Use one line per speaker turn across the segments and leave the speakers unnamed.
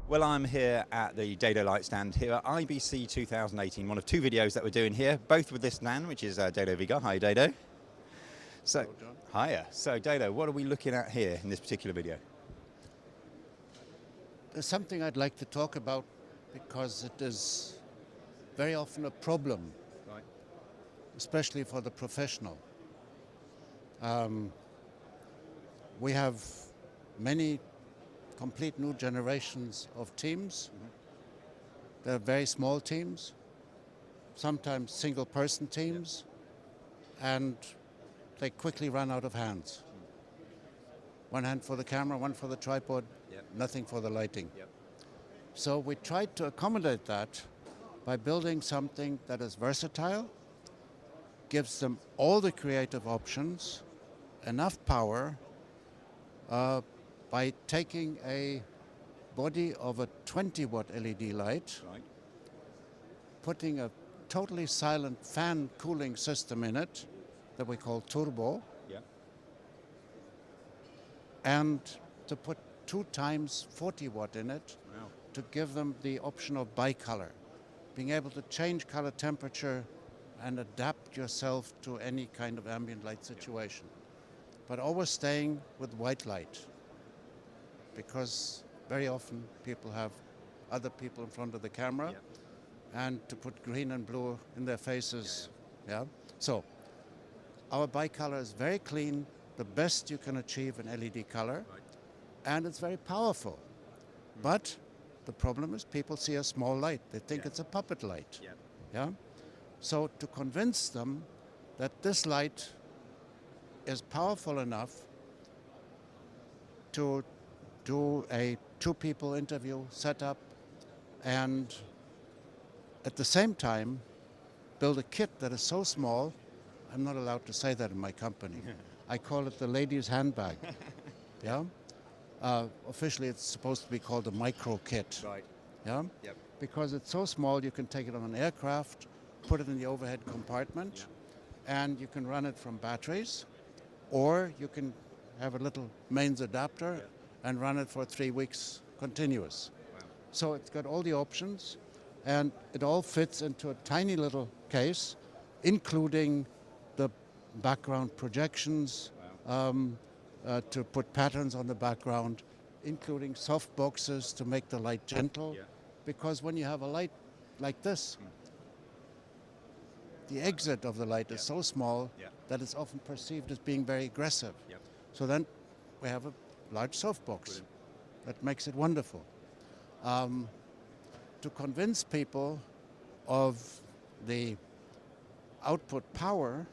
Well, I'm here at the Dedolight stand here at IBC 2018, one of two videos that we're doing here, both with this man, which is Dedo Vigar. Hi, Dedo. So,
hello, John.
Hiya. So, Dedo, what are we looking at here in this particular video?
There's something I'd like to talk about because it is very often a problem,
Right.
especially for the professional. We have many complete new generations of teams. They're very small teams, sometimes single-person teams, and they quickly run out of hands. One hand for the camera, one for the tripod, nothing for the lighting. So we tried to accommodate that by building something that is versatile, gives them all the creative options, enough power, by taking a body of a 20-watt LED light,
Right.
putting a totally silent fan cooling system in it that we call turbo,
Yeah.
and to put 2 times 40 watt in it
Wow.
to give them the option of bicolor, being able to change color temperature and adapt yourself to any kind of ambient light situation, but always staying with white light, because very often people have other people in front of the camera, and to put green and blue in their faces. So our bicolor is very clean, the best you can achieve in LED color, and it's very powerful. But the problem is people see a small light. They think it's a puppet light. So to convince them that this light is powerful enough to do a 2-people interview setup, and at the same time build a kit that is so small, I'm not allowed to say that in my company. I call it the lady's handbag. Officially it's supposed to be called a micro kit.
Right.
Because it's so small you can take it on an aircraft, put it in the overhead compartment, and you can run it from batteries, or you can have a little mains adapter and run it for 3 weeks continuous. So it's got all the options, and it all fits into a tiny little case, including the background projections, to put patterns on the background, including soft boxes to make the light gentle, because when you have a light like this, the exit of the light is so small that it's often perceived as being very aggressive. So then we have a large softbox that makes it wonderful. To convince people of the output power,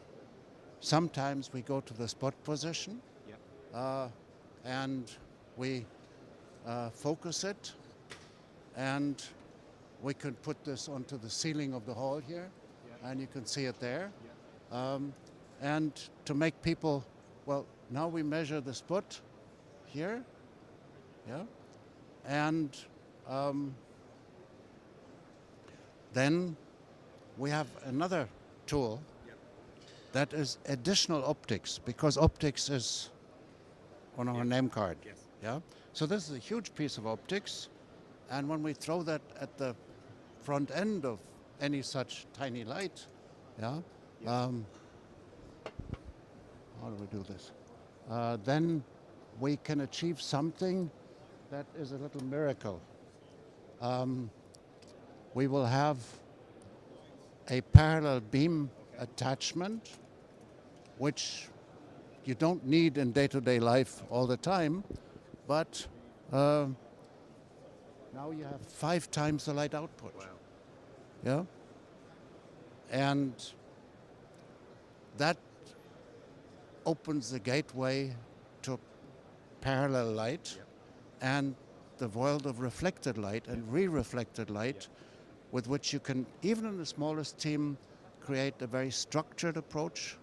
sometimes we go to the spot position and we focus it, and we can put this onto the ceiling of the hall here, and you can see it there. And to make people, well, now we measure the spot here, and then we have another tool that is additional optics, because optics is on our name card. So this is a huge piece of optics, and when we throw that at the front end of any such tiny light, how do we do this? Then we can achieve something that is a little miracle. We will have a parallel beam attachment, which you don't need in day-to-day life all the time, but now you have 5 times the light output. And that opens the gateway to parallel light and the world of reflected light and re-reflected light, with which you can, even in the smallest team, create a very structured approach.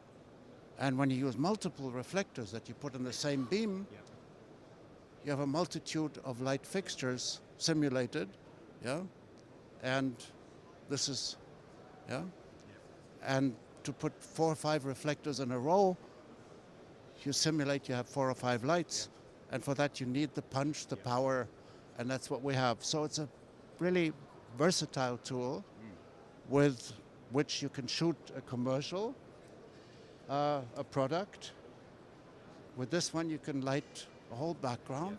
And when you use multiple reflectors that you put in the same beam, you have a multitude of light fixtures simulated, and this is, and to put 4 or 5 reflectors in a row, you simulate you have 4 or 5 lights, and for that you need the punch, the power, And that's what we have. So it's a really versatile tool with which you can shoot a commercial, a product. With this one, you can light a whole background.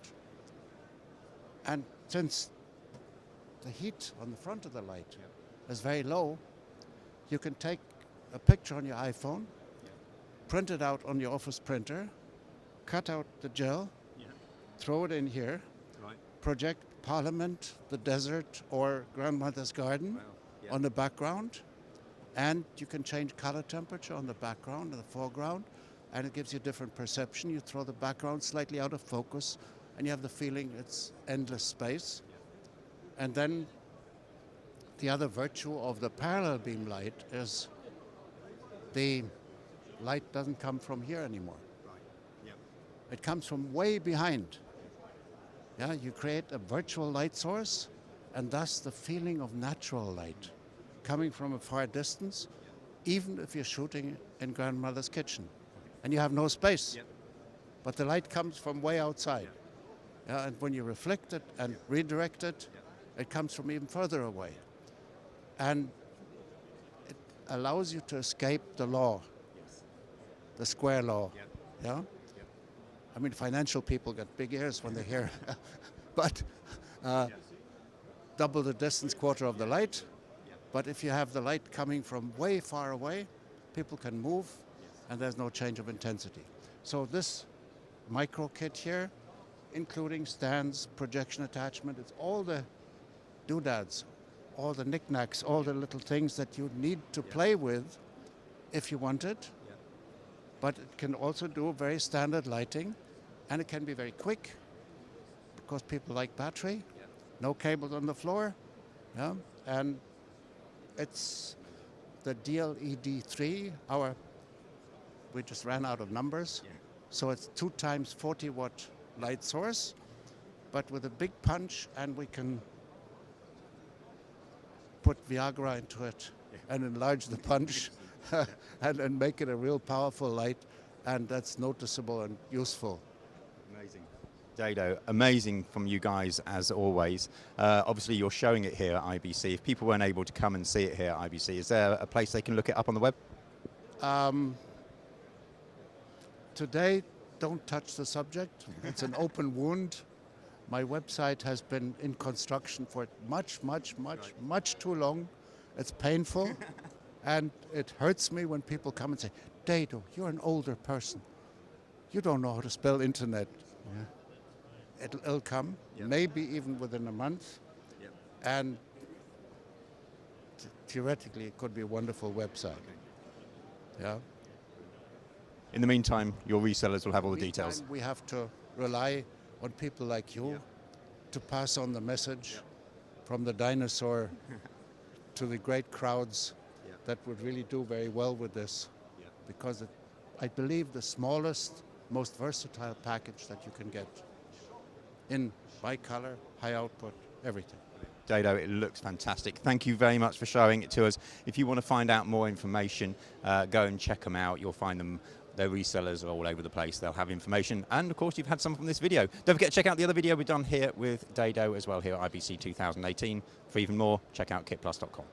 And since the heat on the front of the light is very low, you can take a picture on your iPhone, print it out on your office printer, cut out the gel, throw it in here, project Parliament, the desert, or grandmother's garden on the background, and you can change color temperature on the background and the foreground, and it gives you different perception. You throw the background slightly out of focus, and you have the feeling it's endless space. And then the other virtue of the parallel beam light is the light doesn't come from here anymore. It comes from way behind. Yeah, you create a virtual light source, and thus the feeling of natural light coming from a far distance, even if you're shooting in grandmother's kitchen and you have no space. But the light comes from way outside. Yeah, and when you reflect it and redirect it, it comes from even further away. And it allows you to escape the law, the square law. Yeah? I mean, financial people get big ears when they hear, but double the distance, quarter of the light. But if you have the light coming from way far away, people can move, and there's no change of intensity. So this micro kit here, including stands, projection attachment, it's all the doodads, all the knickknacks, all the little things that you need to play with if you want it. But it can also do very standard lighting, and it can be very quick because people like battery, no cables on the floor, and it's the DLED3. We just ran out of numbers, so it's 2 times 40 watt light source, but with a big punch, and we can put Viagra into it and enlarge the punch and make it a real powerful light, and that's noticeable and useful.
Amazing. Dado, amazing from you guys as always. Obviously you're showing it here at IBC. If people weren't able to come and see it here at IBC, is there a place they can look it up on the web?
Today, don't touch the subject. It's an open wound. My website has been in construction for much too long. It's painful. And it hurts me when people come and say, Dado, you're an older person. You don't know how to spell internet. It'll come, maybe even within a month. And theoretically, it could be a wonderful website. Yeah.
In the meantime, your resellers will have all the details.
We have to rely on people like you to pass on the message from the dinosaur to the great crowds that would really do very well with this, because I believe the smallest, most versatile package that you can get in bicolor, high output, everything.
Dado, it looks fantastic. Thank you very much for showing it to us. If you want to find out more information, go and check them out. You'll find them. Their resellers are all over the place. They'll have information. And of course, you've had some from this video. Don't forget to check out the other video we've done here with Dado as well here at IBC 2018. For even more, check out KITPLUS.com.